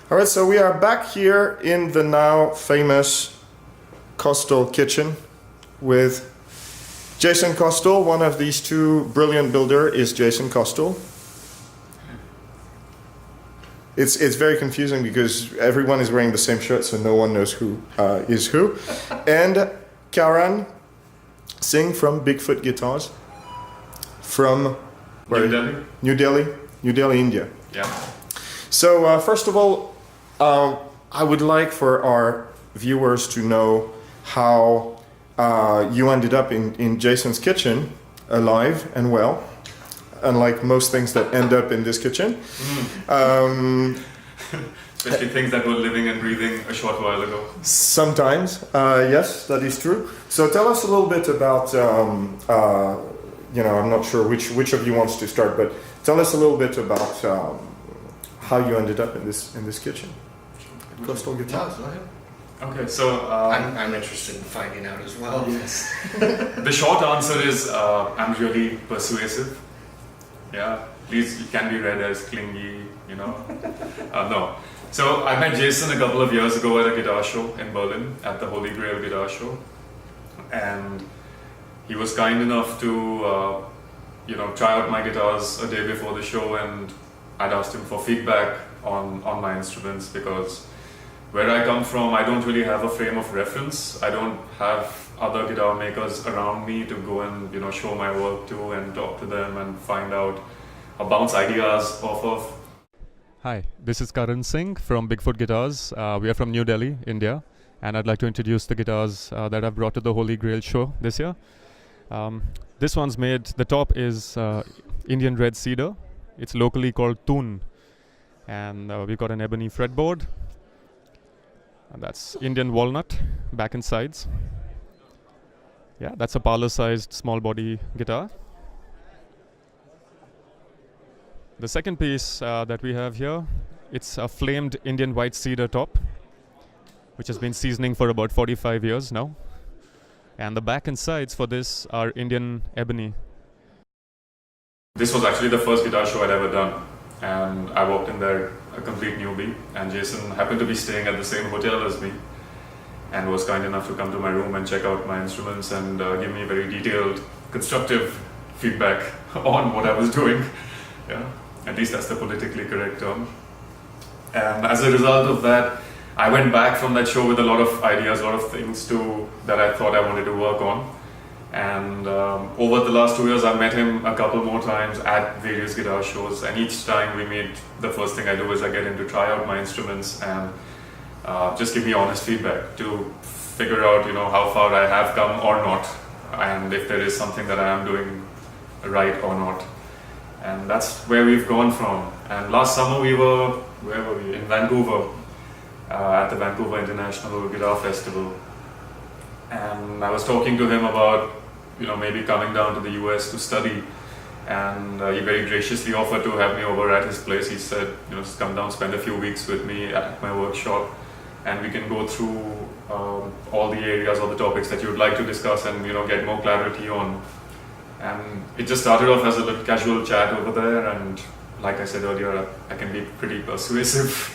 All right, so we are back here in the now famous Kostal kitchen with Jason Kostal. One of these two brilliant builder is Jason Kostal. It's very confusing because everyone is wearing the same shirt, so no one knows who is who. And Karan Singh from Bigfoot Guitars from New Delhi. New Delhi, India. Yeah. So first of all, I would like for our viewers to know how you ended up in Jason's kitchen, alive and well, unlike most things that end up in this kitchen. Especially things that were living and breathing a short while ago. Sometimes, yes, that is true. So tell us a little bit about, I'm not sure which of you wants to start, but tell us a little bit about how you ended up in this kitchen. Kostal Guitars. Go ahead. Okay, so I'm interested in finding out as well. Yes. the short answer is I'm really persuasive. Yeah, please, you can be read as clingy, no. So I met Jason a couple of years ago at a guitar show in Berlin, at the Holy Grail Guitar Show. And he was kind enough to, try out my guitars a day before the show, and I'd asked him for feedback on my instruments because where I come from, I don't really have a frame of reference. I don't have other guitar makers around me to go and show my work to and talk to them and find out or bounce ideas off of. Hi, this is Karan Singh from Bigfoot Guitars. We are from New Delhi, India, and I'd like to introduce the guitars that I've brought to the Holy Grail show this year. This one's made, the top is Indian red cedar. It's locally called Toon, and we've got an ebony fretboard, and that's Indian walnut, back and sides. Yeah, that's a parlor-sized small body guitar. The second piece that we have here, it's a flamed Indian white cedar top, which has been seasoning for about 45 years now. And the back and sides for this are Indian ebony. This was actually the first guitar show I'd ever done, and I walked in there a complete newbie, and Jason happened to be staying at the same hotel as me and was kind enough to come to my room and check out my instruments and give me very detailed, constructive feedback on what I was doing. Yeah, at least that's the politically correct term. And as a result of that, I went back from that show with a lot of ideas, a lot of things that I thought I wanted to work on. And over the last 2 years, I've met him a couple more times at various guitar shows. And each time we meet, the first thing I do is I get him to try out my instruments and just give me honest feedback to figure out, how far I have come or not, and if there is something that I am doing right or not. And that's where we've gone from. And last summer where were we? In Vancouver, at the Vancouver International Guitar Festival. And I was talking to him about, maybe coming down to the US to study. And he very graciously offered to have me over at his place. He said, just come down, spend a few weeks with me at my workshop, and we can go through all the areas or the topics that you would like to discuss and, get more clarity on. And it just started off as a little casual chat over there, and like I said earlier, I can be pretty persuasive.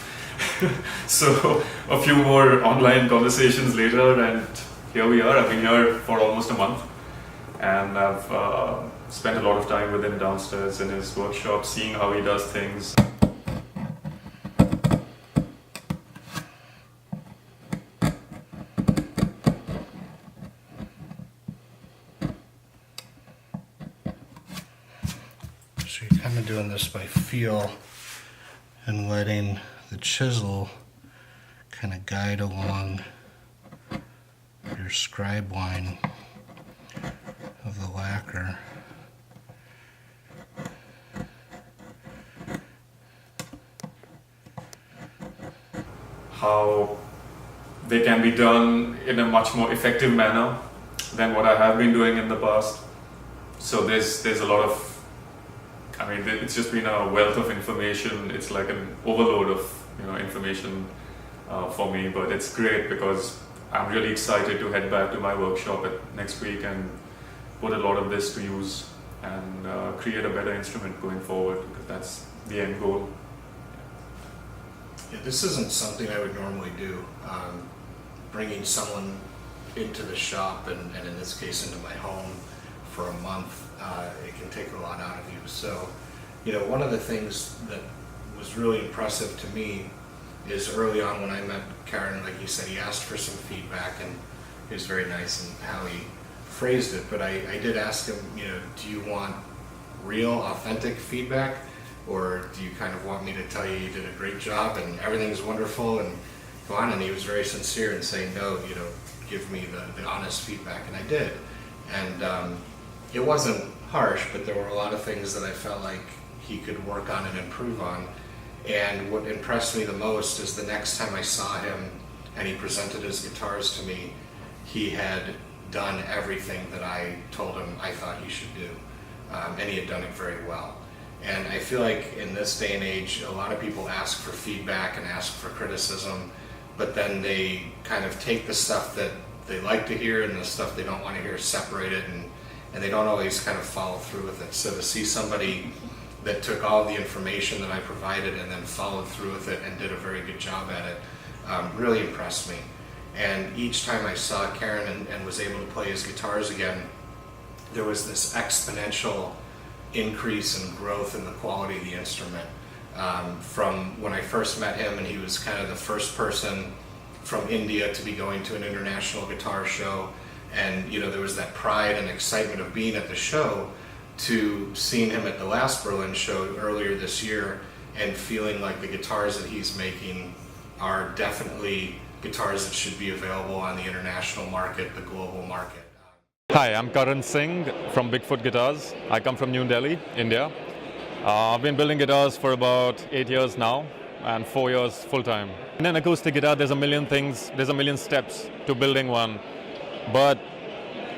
So a few more online conversations later, and here we are. I've been here for almost a month, and I've spent a lot of time with him downstairs in his workshop, seeing how he does things. So you're kind of doing this by feel and letting the chisel kind of guide along your scribe line of the lacquer. How they can be done in a much more effective manner than what I have been doing in the past. So there's a lot of, it's just been a wealth of information. It's like an overload of information for me, but it's great because I'm really excited to head back to my workshop next week and put a lot of this to use and create a better instrument going forward, because that's the end goal. Yeah, this isn't something I would normally do. Bringing someone into the shop and in this case into my home for a month, it can take a lot out of you. So, one of the things that was really impressive to me is early on when I met Karen, like you said, he asked for some feedback, and he was very nice in how he phrased it. But I did ask him, do you want real, authentic feedback, or do you kind of want me to tell you did a great job and everything's wonderful and go on? And he was very sincere in saying, no, give me the honest feedback, and I did. And it wasn't harsh, but there were a lot of things that I felt like he could work on and improve on. And what impressed me the most is the next time I saw him and he presented his guitars to me, he had done everything that I told him I thought he should do. And he had done it very well. And I feel like in this day and age, a lot of people ask for feedback and ask for criticism, but then they kind of take the stuff that they like to hear and the stuff they don't want to hear, separate it, and they don't always kind of follow through with it. So to see somebody that took all the information that I provided and then followed through with it and did a very good job at it really impressed me. And each time I saw Karen and was able to play his guitars again, there was this exponential increase in growth in the quality of the instrument. From when I first met him, and he was kind of the first person from India to be going to an international guitar show, and there was that pride and excitement of being at the show, to seeing him at the last Berlin show earlier this year and feeling like the guitars that he's making are definitely guitars that should be available on the international market, the global market. Hi, I'm Karan Singh from Bigfoot Guitars. I come from New Delhi, India. I've been building guitars for about 8 years now and 4 years full-time. In an acoustic guitar, there's a million things, there's a million steps to building one. But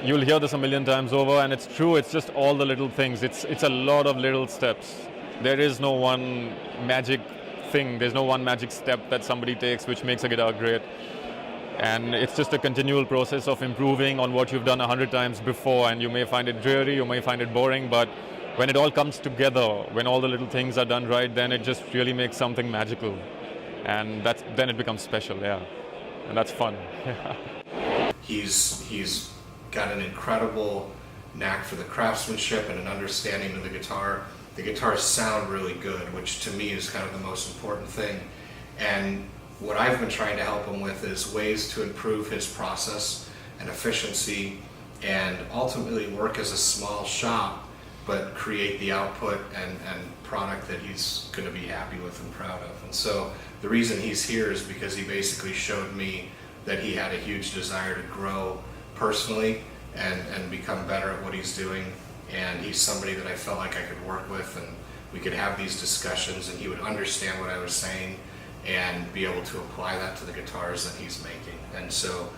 you'll hear this a million times over, and it's true, it's just all the little things. It's a lot of little steps. There is no one magic thing, there's no one magic step that somebody takes which makes a guitar great. And it's just a continual process of improving on what you've done 100 times before, and you may find it dreary, you may find it boring, but when it all comes together, when all the little things are done right, then it just really makes something magical. And then it becomes special, yeah. And that's fun. He's got an incredible knack for the craftsmanship and an understanding of the guitar. The guitars sound really good, which to me is kind of the most important thing. And what I've been trying to help him with is ways to improve his process and efficiency, and ultimately work as a small shop, but create the output and product that he's going to be happy with and proud of. And so the reason he's here is because he basically showed me that he had a huge desire to grow personally and become better at what he's doing. And he's somebody that I felt like I could work with, and we could have these discussions and he would understand what I was saying and be able to apply that to the guitars that he's making. And so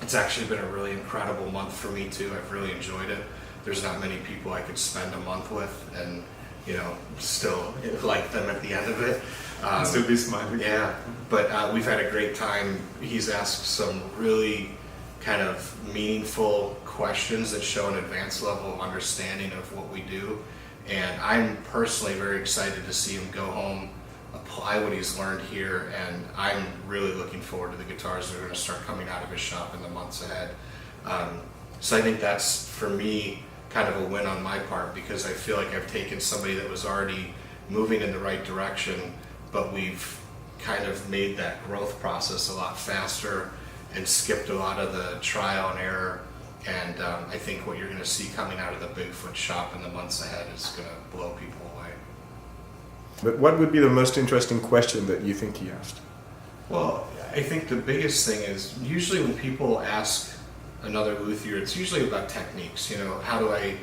it's actually been a really incredible month for me too. I've really enjoyed it. There's not many people I could spend a month with and still like them at the end of it. Still be smiling. Yeah, but we've had a great time. He's asked some really kind of meaningful questions that show an advanced level of understanding of what we do. And I'm personally very excited to see him go home, apply what he's learned here, and I'm really looking forward to the guitars that are going to start coming out of his shop in the months ahead. So I think that's, for me, kind of a win on my part, because I feel like I've taken somebody that was already moving in the right direction, but we've kind of made that growth process a lot faster and skipped a lot of the trial and error. And I think what you're going to see coming out of the Bigfoot shop in the months ahead is going to blow people away. But what would be the most interesting question that you think he asked? Well, I think the biggest thing is usually when people ask another luthier, it's usually about techniques. How do I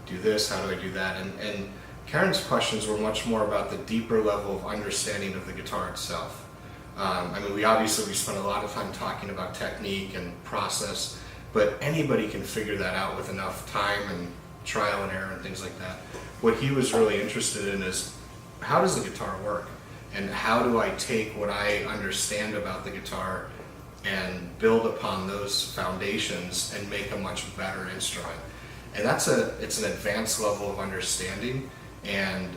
do this? How do I do that? And Karen's questions were much more about the deeper level of understanding of the guitar itself. We spent a lot of time talking about technique and process, but anybody can figure that out with enough time and trial and error and things like that. What he was really interested in is, how does the guitar work? And how do I take what I understand about the guitar and build upon those foundations and make a much better instrument? And it's an advanced level of understanding, and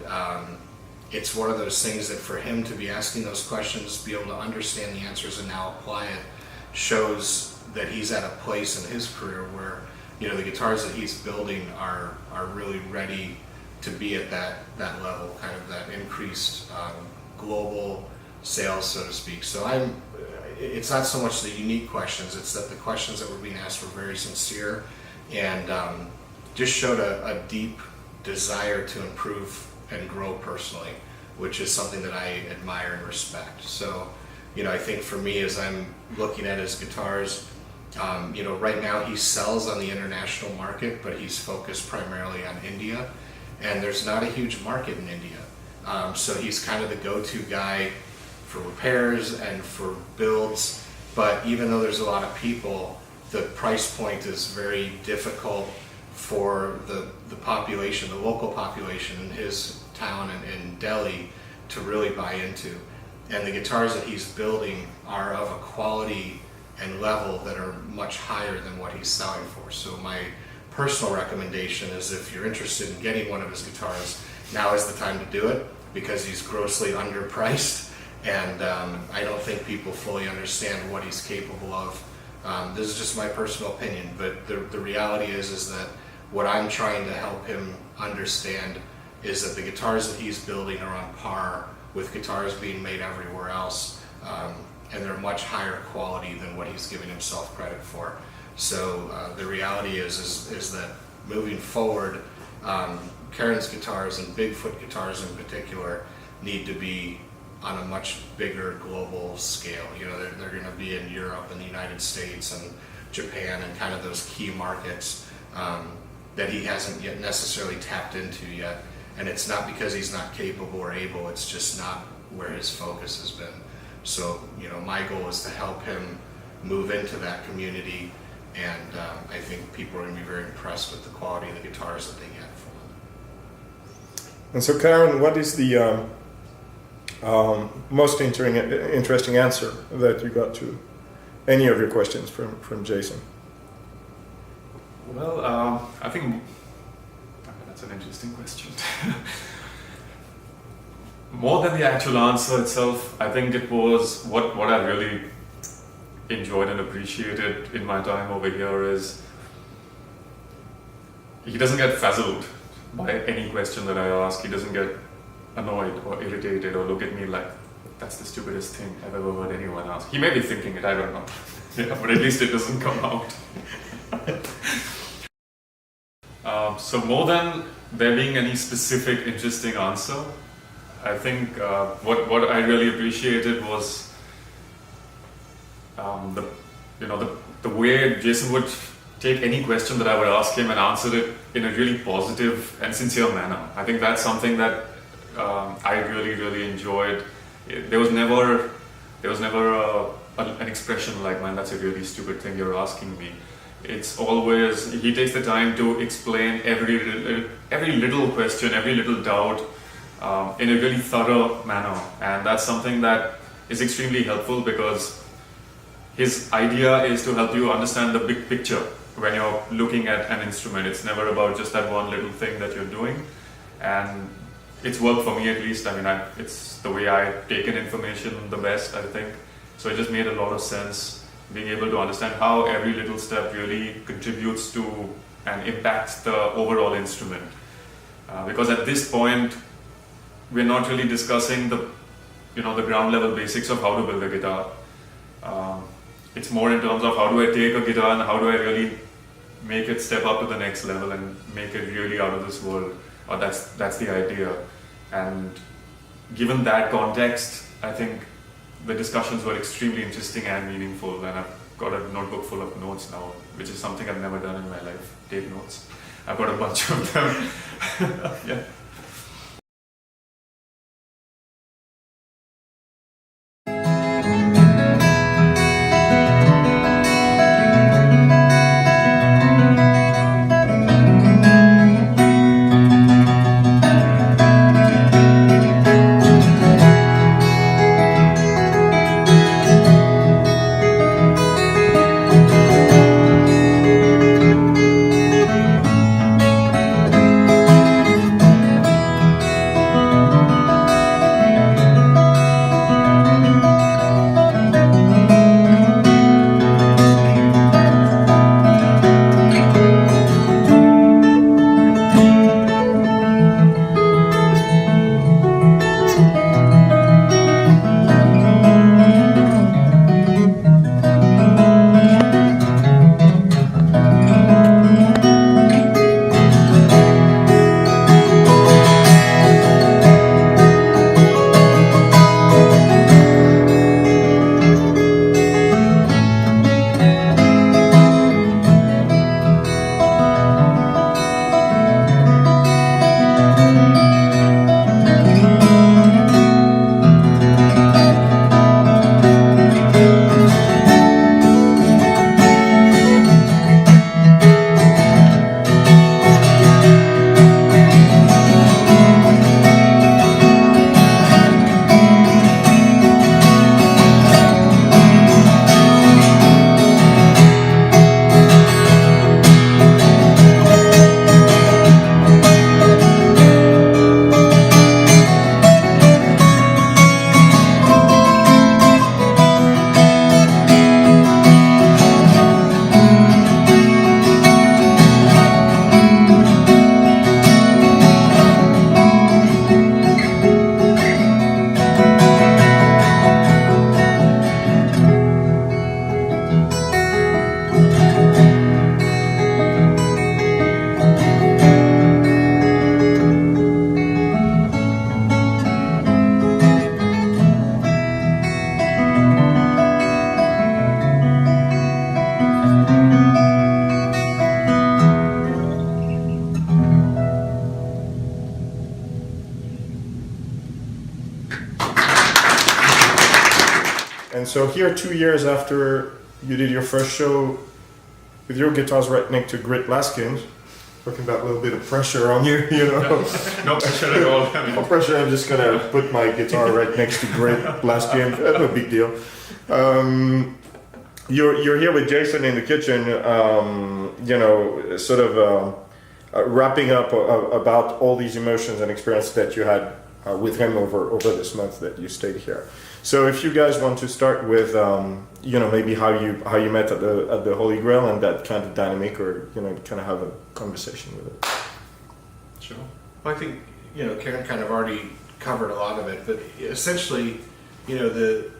it's one of those things that for him to be asking those questions, be able to understand the answers and now apply it, shows that he's at a place in his career where, you know, the guitars that he's building are really ready to be at that level, kind of that increased global sales, so to speak. So it's not so much the unique questions, it's that the questions that were being asked were very sincere and just showed a deep desire to improve and grow personally, which is something that I admire and respect. So, you know, I think for me, as I'm looking at his guitars, you know, right now he sells on the international market, but he's focused primarily on India, and there's not a huge market in India. So he's kind of the go-to guy for repairs and for builds, but even though there's a lot of people, the price point is very difficult for the population, the local population in his town and in Delhi to really buy into. And the guitars that he's building are of a quality and level that are much higher than what he's selling for. So my personal recommendation is if you're interested in getting one of his guitars, now is the time to do it because he's grossly underpriced and I don't think people fully understand what he's capable of. This is just my personal opinion, but the reality is that what I'm trying to help him understand is that the guitars that he's building are on par with guitars being made everywhere else, and they're much higher quality than what he's giving himself credit for. So the reality is that moving forward, Karen's guitars and Bigfoot guitars in particular need to be on a much bigger global scale. You know, they're going to be in Europe and the United States and Japan and kind of those key markets that he hasn't yet necessarily tapped into yet. And it's not because he's not capable or able, it's just not where his focus has been. So, you know, my goal is to help him move into that community, and I think people are going to be very impressed with the quality of the guitars that they get from him. And so, Karen, what is the most interesting answer that you got to any of your questions from Jason? Well, I think that's an interesting question. More than the actual answer itself, I think it was what I really enjoyed and appreciated in my time over here is he doesn't get frazzled by any question that I ask. He doesn't get annoyed or irritated or look at me like that's the stupidest thing I've ever heard anyone ask. He may be thinking it, I don't know. Yeah, but at least it doesn't come out. So more than there being any specific interesting answer, I think what I really appreciated was the way Jason would take any question that I would ask him and answer it in a really positive and sincere manner. I think that's something that I really enjoyed. There was never an expression like, "Man, that's a really stupid thing you're asking me." It's always, he takes the time to explain every little question, every little doubt in a really thorough manner, and that's something that is extremely helpful because his idea is to help you understand the big picture when you're looking at an instrument. It's never about just that one little thing that you're doing, and it's worked for me at least. I mean, it's the way I've taken information the best, I think. So it just made a lot of sense being able to understand how every little step really contributes to and impacts the overall instrument. Because at this point, we're not really discussing the ground level basics of how to build a guitar. It's more in terms of how do I take a guitar and how do I really make it step up to the next level and make it really out of this world. Or that's the idea. And given that context, I think the discussions were extremely interesting and meaningful, and I've got a notebook full of notes now, which is something I've never done in my life, take notes. I've got a bunch of them. Yeah. And so here, 2 years after you did your first show with your guitars right next to Grit Laskins, talking about a little bit of pressure on you, you know. No pressure at all. I mean, No pressure, I'm just gonna put my guitar right next to Grit Laskins, no big deal. You're here with Jason in the kitchen, you know, sort of wrapping up about all these emotions and experiences that you had with him over this month that you stayed here. So if you guys want to start with, you know, maybe how you met at the Holy Grail and that kind of dynamic, or you know, kind of have a conversation with it. sure. Well, I think, you know, Karen kind of already covered a lot of it, but essentially, you know, the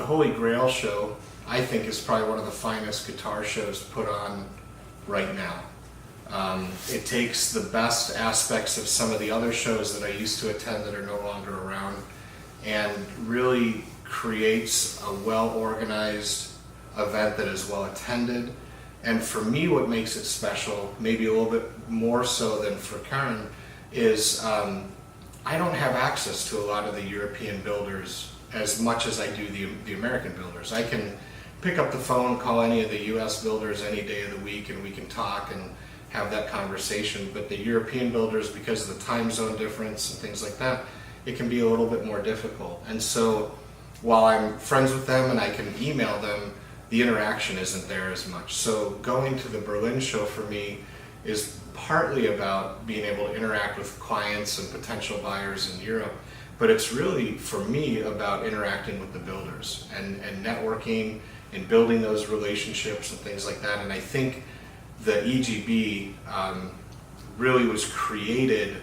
Holy Grail show, I think, is probably one of the finest guitar shows put on right now. It takes the best aspects of some of the other shows that I used to attend that are no longer around, and really creates a well-organized event that is well attended. And for me, what makes it special, maybe a little bit more so than for Karen, is I don't have access to a lot of the European builders as much as I do the American builders. I can pick up the phone, call any of the US builders any day of the week, and we can talk and have that conversation. But the European builders, because of the time zone difference and things like that, it can be a little bit more difficult. And so while I'm friends with them and I can email them, the interaction isn't there as much. So going to the Berlin show for me is partly about being able to interact with clients and potential buyers in Europe, but it's really, for me, about interacting with the builders and networking and building those relationships and things like that. And I think the EGB really was created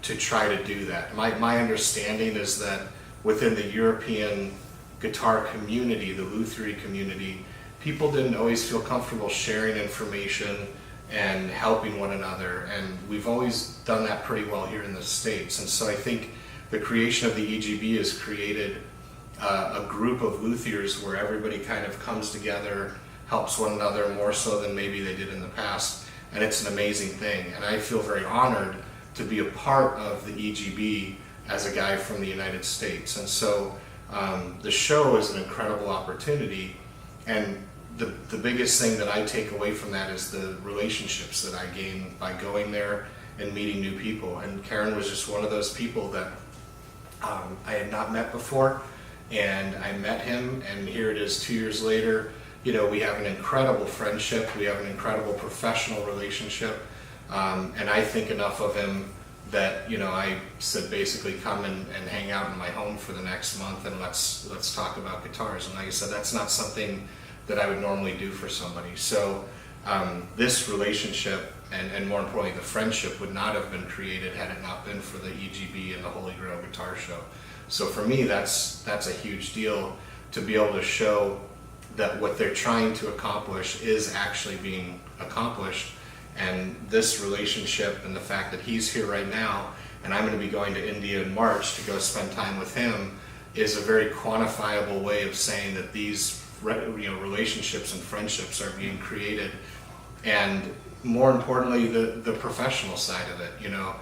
to try to do that. My understanding is that within the European guitar community, the luthiery community, people didn't always feel comfortable sharing information and helping one another, and we've always done that pretty well here in the States. And so I think the creation of the EGB has created a group of luthiers where everybody kind of comes together, helps one another more so than maybe they did in the past, and it's an amazing thing. And I feel very honored to be a part of the EGB as a guy from the United States. And so the show is an incredible opportunity, and the biggest thing that I take away from that is the relationships that I gain by going there and meeting new people. And Karen was just one of those people that I had not met before, and I met him, and here it is 2 years later. You know, we have an incredible friendship, we have an incredible professional relationship, and I think enough of him that, you know, I said basically come and hang out in my home for the next month and let's talk about guitars. And like I said, that's not something that I would normally do for somebody. So this relationship and more importantly the friendship would not have been created had it not been for the EGB and the Holy Grail Guitar Show. So for me, that's a huge deal to be able to show that what they're trying to accomplish is actually being accomplished. And this relationship and the fact that he's here right now and I'm going to be going to India in March to go spend time with him is a very quantifiable way of saying that these relationships and friendships are being created. And more importantly, the professional side of it, you know,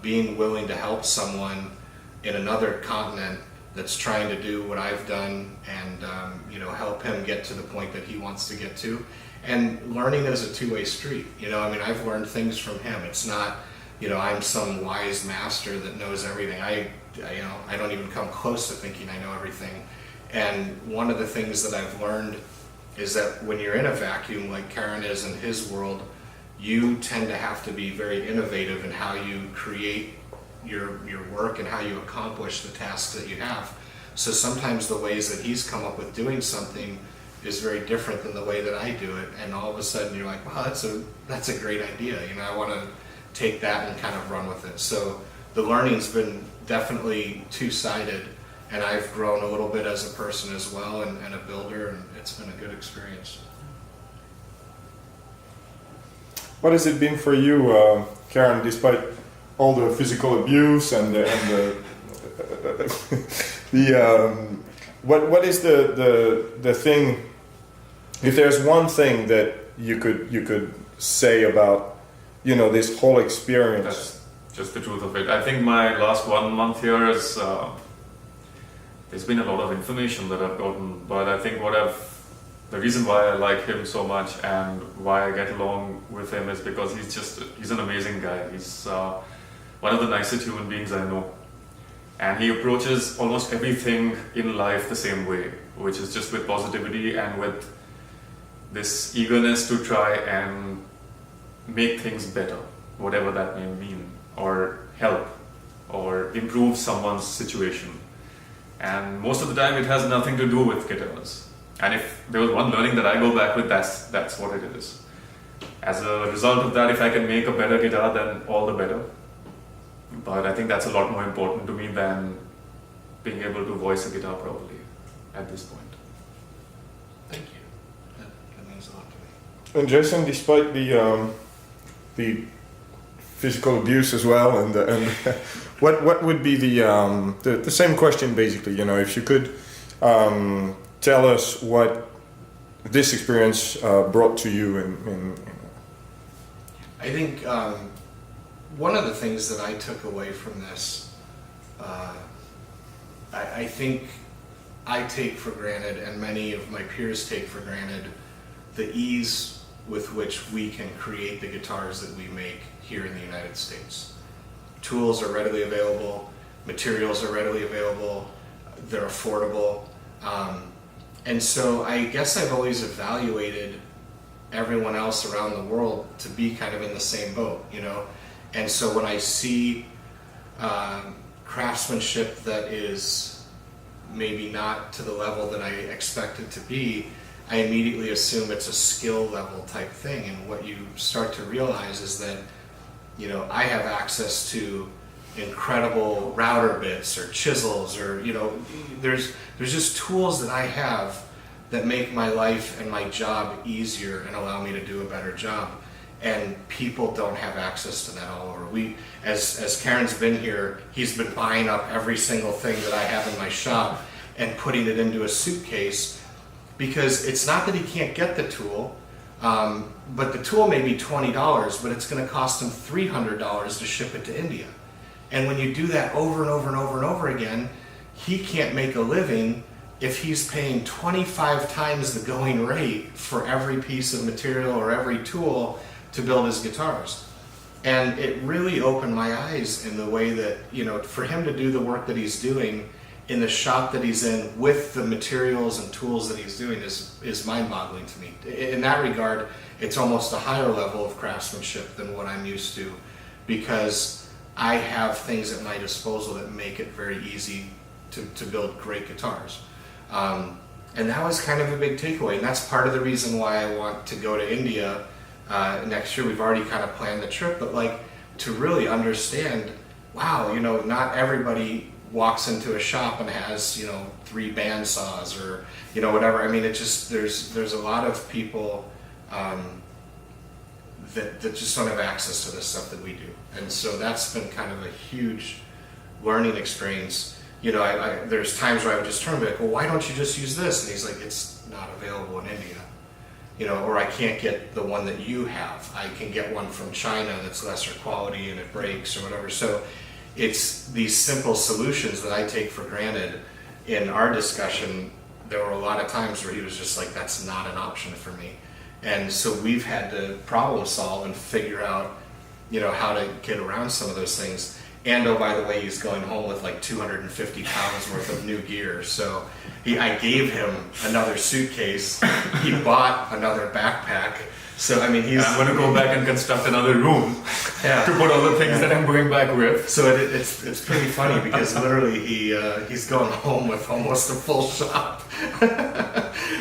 being willing to help someone in another continent that's trying to do what I've done and you know, help him get to the point that he wants to get to. And learning is a two-way street. You know, I mean, I've learned things from him. It's not, you know, I'm some wise master that knows everything. I don't even come close to thinking I know everything. And one of the things that I've learned is that when you're in a vacuum, like Karen is in his world, you tend to have to be very innovative in how you create your work and how you accomplish the tasks that you have. So sometimes the ways that he's come up with doing something is very different than the way that I do it, and all of a sudden you're like, wow, that's a great idea. You know, I want to take that and kind of run with it. So the learning's been definitely two-sided, and I've grown a little bit as a person as well, and a builder, and it's been a good experience. What has it been for you, Karen, despite all the physical abuse and what is the thing? If there's one thing that you could say about, you know, this whole experience. That's just the truth of it. I think my last 1 month here has there's been a lot of information that I've gotten, but I think the reason why I like him so much and why I get along with him is because he's an amazing guy. He's one of the nicest human beings I know. And he approaches almost everything in life the same way, which is just with positivity and with this eagerness to try and make things better, whatever that may mean, or help, or improve someone's situation. And most of the time it has nothing to do with guitars. And if there was one learning that I go back with, that's what it is. As a result of that, if I can make a better guitar, then all the better. But I think that's a lot more important to me than being able to voice a guitar properly at this point. Thank you. That means a lot to me. And Jason, despite the physical abuse as well, and what would be the same question basically? You know, if you could tell us what this experience brought to you, I think one of the things that I took away from this, I think I take for granted, and many of my peers take for granted, the ease with which we can create the guitars that we make here in the United States. Tools are readily available, materials are readily available, they're affordable. And so I guess I've always evaluated everyone else around the world to be kind of in the same boat, you know? And so when I see craftsmanship that is maybe not to the level that I expect it to be, I immediately assume it's a skill level type thing. And what you start to realize is that, you know, I have access to incredible router bits or chisels, or, you know, there's just tools that I have that make my life and my job easier and allow me to do a better job. And people don't have access to that all over. As Karen's been here, he's been buying up every single thing that I have in my shop and putting it into a suitcase, because it's not that he can't get the tool, but the tool may be $20, but it's going to cost him $300 to ship it to India. And when you do that over and over and over and over again, he can't make a living if he's paying 25 times the going rate for every piece of material or every tool to build his guitars. And it really opened my eyes in the way that, you know, for him to do the work that he's doing in the shop that he's in with the materials and tools that he's doing is mind-boggling to me. In that regard, it's almost a higher level of craftsmanship than what I'm used to, because I have things at my disposal that make it very easy to build great guitars. And that was kind of a big takeaway, and that's part of the reason why I want to go to India next year. We've already kind of planned the trip, but like to really understand, wow, you know, not everybody walks into a shop and has, you know, 3 bandsaws or, you know, whatever. I mean, it just, there's a lot of people that just don't have access to the stuff that we do. And so that's been kind of a huge learning experience. You know, there's times where I would just turn and be like, well, why don't you just use this? And he's like, it's not available in India. You know, or I can't get the one that you have. I can get one from China that's lesser quality and it breaks or whatever. So it's these simple solutions that I take for granted. In our discussion, there were a lot of times where he was just like, that's not an option for me. And so we've had to problem solve and figure out, you know, how to get around some of those things. And oh, by the way, he's going home with like 250 pounds worth of new gear. So I gave him another suitcase. He bought another backpack. So I mean, I'm going to go back and construct another room to put all the things that I'm going back with. So it's pretty funny because literally he's going home with almost a full shop,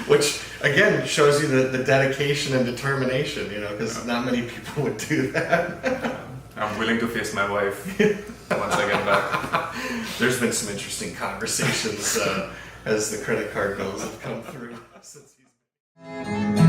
which again shows you the dedication and determination. You know, because not many people would do that. I'm willing to face my wife once I get back. There's been some interesting conversations as the credit card bills have come through since he's